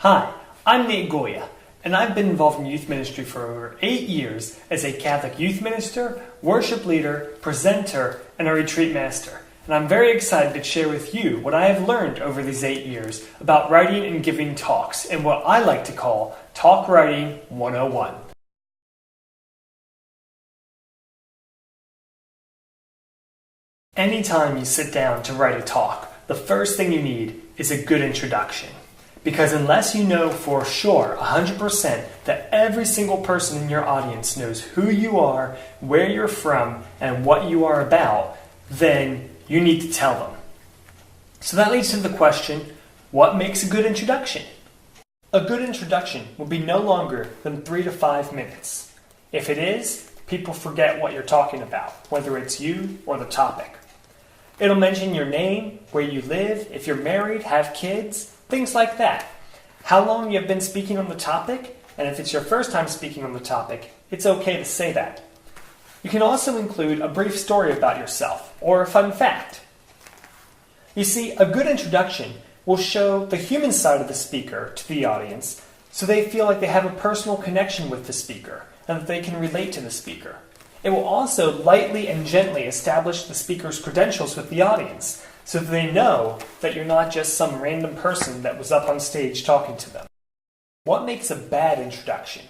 Hi, I'm Nate Goya, and I've been involved in youth ministry for over 8 years as a Catholic youth minister, worship leader, presenter, and a retreat master. And I'm very excited to share with you what I have learned over these 8 years about writing and giving talks and what I like to call Talk Writing 101. Anytime you sit down to write a talk, the first thing you need is a good introduction. Because unless you know for sure, 100%, that every single person in your audience knows who you are, where you're from, and what you are about, then you need to tell them. So that leads to the question, what makes a good introduction? A good introduction will be no longer than 3 to 5 minutes. If it is, people forget what you're talking about, whether it's you or the topic. It'll mention your name, where you live, if you're married, have kids, things like that. How long you have been speaking on the topic, and if it's your first time speaking on the topic, it's okay to say that. You can also include a brief story about yourself, or a fun fact. You see, a good introduction will show the human side of the speaker to the audience, so they feel like they have a personal connection with the speaker, and that they can relate to the speaker. It will also lightly and gently establish the speaker's credentials with the audience, so that they know that you're not just some random person that was up on stage talking to them. What makes a bad introduction?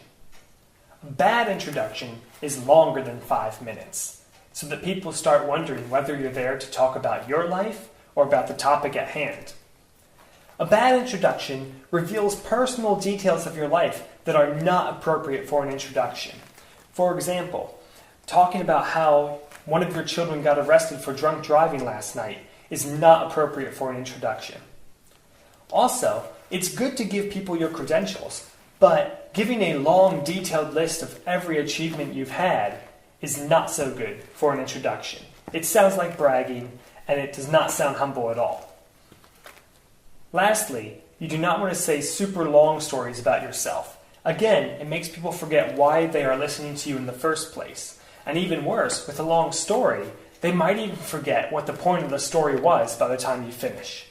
A bad introduction is longer than 5 minutes, so that people start wondering whether you're there to talk about your life or about the topic at hand. A bad introduction reveals personal details of your life that are not appropriate for an introduction. For example, talking about how one of your children got arrested for drunk driving last night is not appropriate for an introduction. Also, it's good to give people your credentials, but giving a long, detailed list of every achievement you've had is not so good for an introduction. It sounds like bragging, and it does not sound humble at all. Lastly, you do not want to say super long stories about yourself. Again, it makes people forget why they are listening to you in the first place. And even worse, with a long story, they might even forget what the point of the story was by the time you finish.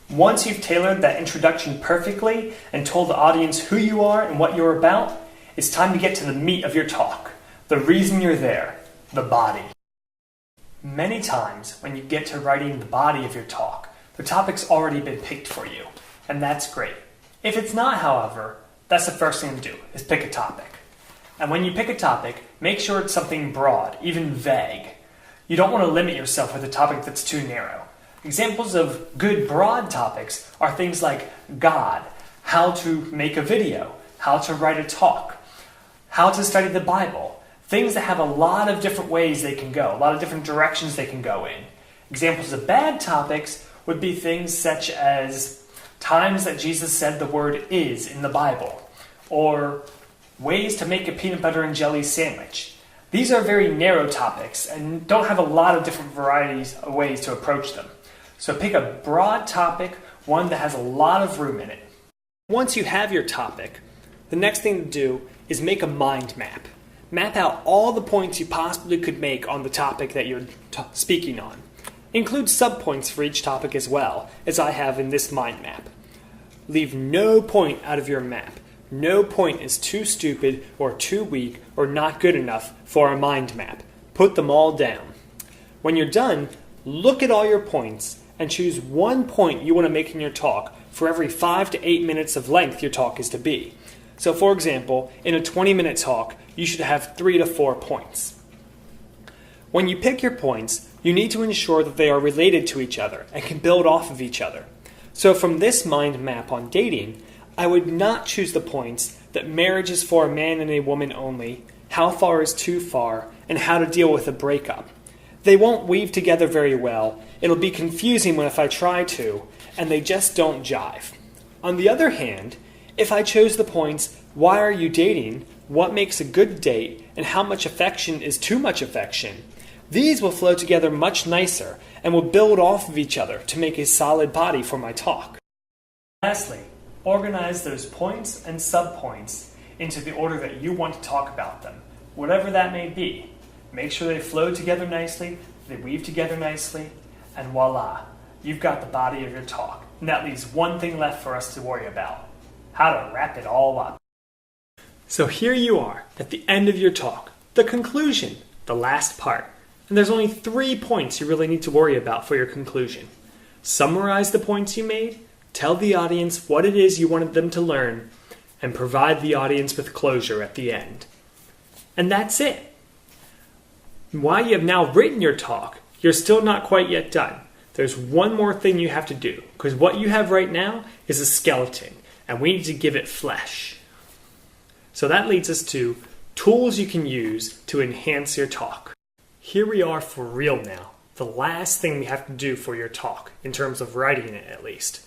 Once you've tailored that introduction perfectly and told the audience who you are and what you're about, it's time to get to the meat of your talk, the reason you're there, the body. Many times when you get to writing the body of your talk, the topic's already been picked for you, and that's great. If it's not, however, that's the first thing to do, is pick a topic. And when you pick a topic, make sure it's something broad, even vague. You don't want to limit yourself with a topic that's too narrow. Examples of good broad topics are things like God, how to make a video, how to write a talk, how to study the Bible. Things that have a lot of different ways they can go, a lot of different directions they can go in. Examples of bad topics would be things such as times that Jesus said the word is in the Bible, or ways to make a peanut butter and jelly sandwich. These are very narrow topics and don't have a lot of different varieties of ways to approach them. So pick a broad topic, one that has a lot of room in it. Once you have your topic, the next thing to do is make a mind map. Map out all the points you possibly could make on the topic that you're speaking on. Include subpoints for each topic as well, as I have in this mind map. Leave no point out of your map. No point is too stupid or too weak or not good enough for a mind map. Put them all down. When you're done, look at all your points and choose one point you want to make in your talk for every 5 to 8 minutes of length your talk is to be. So for example, in a 20-minute talk, you should have 3 to 4 points. When you pick your points, you need to ensure that they are related to each other and can build off of each other. So from this mind map on dating, I would not choose the points that marriage is for a man and a woman only, how far is too far, and how to deal with a breakup. They won't weave together very well, it'll be confusing if I try to, and they just don't jive. On the other hand, if I chose the points, why are you dating, what makes a good date, and how much affection is too much affection, these will flow together much nicer and will build off of each other to make a solid body for my talk. Lastly, organize those points and subpoints into the order that you want to talk about them, whatever that may be. Make sure they flow together nicely, they weave together nicely, And voila, you've got the body of your talk. And that leaves one thing left for us to worry about: how to wrap it all up. So here you are, at the end of your talk, the conclusion, the last part. And there's only 3 points you really need to worry about for your conclusion. Summarize the points you made, tell the audience what it is you wanted them to learn, and provide the audience with closure at the end. And that's it. While you have now written your talk, you're still not quite yet done. There's one more thing you have to do, because what you have right now is a skeleton, and we need to give it flesh. So that leads us to tools you can use to enhance your talk. Here we are for real now. The last thing we have to do for your talk, in terms of writing it at least.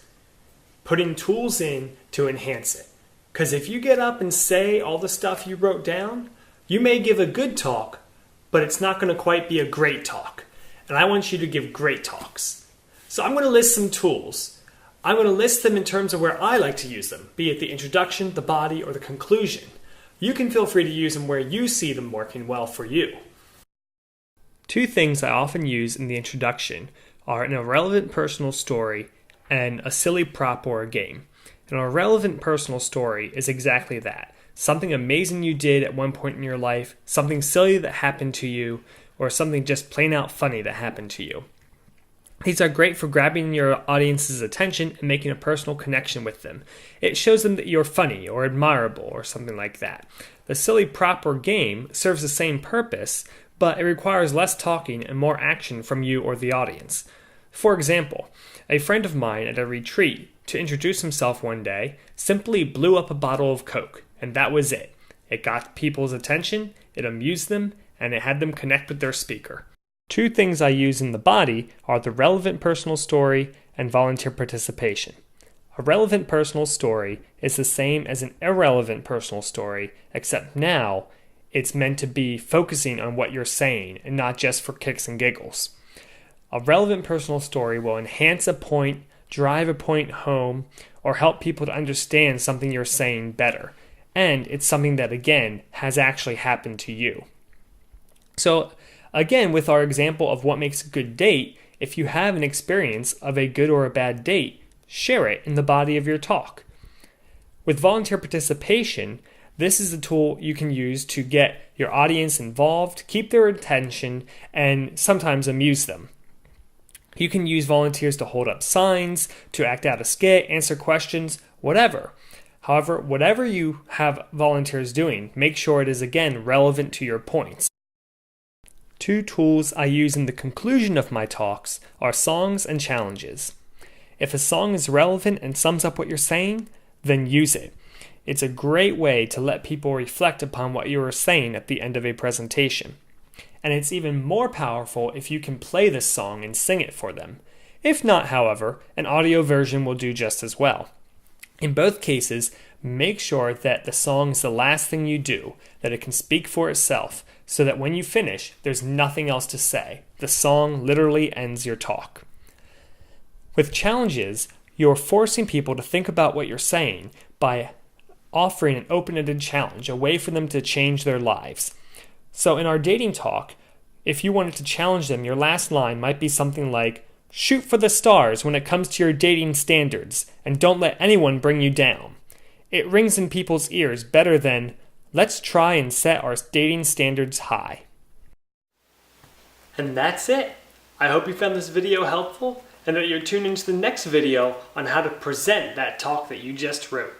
Putting tools in to enhance it. Because if you get up and say all the stuff you wrote down, you may give a good talk, but it's not going to quite be a great talk. And I want you to give great talks. So I'm going to list some tools. I'm going to list them in terms of where I like to use them, be it the introduction, the body, or the conclusion. You can feel free to use them where you see them working well for you. 2 things I often use in the introduction are an irrelevant personal story and a silly prop or a game. An irrelevant personal story is exactly that. Something amazing you did at one point in your life, something silly that happened to you, or something just plain out funny that happened to you. These are great for grabbing your audience's attention and making a personal connection with them. It shows them that you're funny or admirable or something like that. The silly prop or game serves the same purpose, but it requires less talking and more action from you or the audience. For example, a friend of mine at a retreat, to introduce himself one day, simply blew up a bottle of Coke, and that was it. It got people's attention, it amused them, and it had them connect with their speaker. 2 things I use in the body are the relevant personal story and volunteer participation. A relevant personal story is the same as an irrelevant personal story, except now it's meant to be focusing on what you're saying and not just for kicks and giggles. A relevant personal story will enhance a point, drive a point home, or help people to understand something you're saying better. And it's something that, again, has actually happened to you. So, again, with our example of what makes a good date, if you have an experience of a good or a bad date, share it in the body of your talk. With volunteer participation, this is a tool you can use to get your audience involved, keep their attention, and sometimes amuse them. You can use volunteers to hold up signs, to act out a skit, answer questions, whatever. However, whatever you have volunteers doing, make sure it is again relevant to your points. 2 tools I use in the conclusion of my talks are songs and challenges. If a song is relevant and sums up what you're saying, then use it. It's a great way to let people reflect upon what you were saying at the end of a presentation. And it's even more powerful if you can play this song and sing it for them. If not, however, an audio version will do just as well. In both cases, make sure that the song is the last thing you do, that it can speak for itself, so that when you finish, there's nothing else to say. The song literally ends your talk. With challenges, you're forcing people to think about what you're saying by offering an open-ended challenge, a way for them to change their lives. So in our dating talk, if you wanted to challenge them, your last line might be something like, "Shoot for the stars when it comes to your dating standards, and don't let anyone bring you down." It rings in people's ears better than, "Let's try and set our dating standards high." And that's it. I hope you found this video helpful, and that you're tuned into the next video on how to present that talk that you just wrote.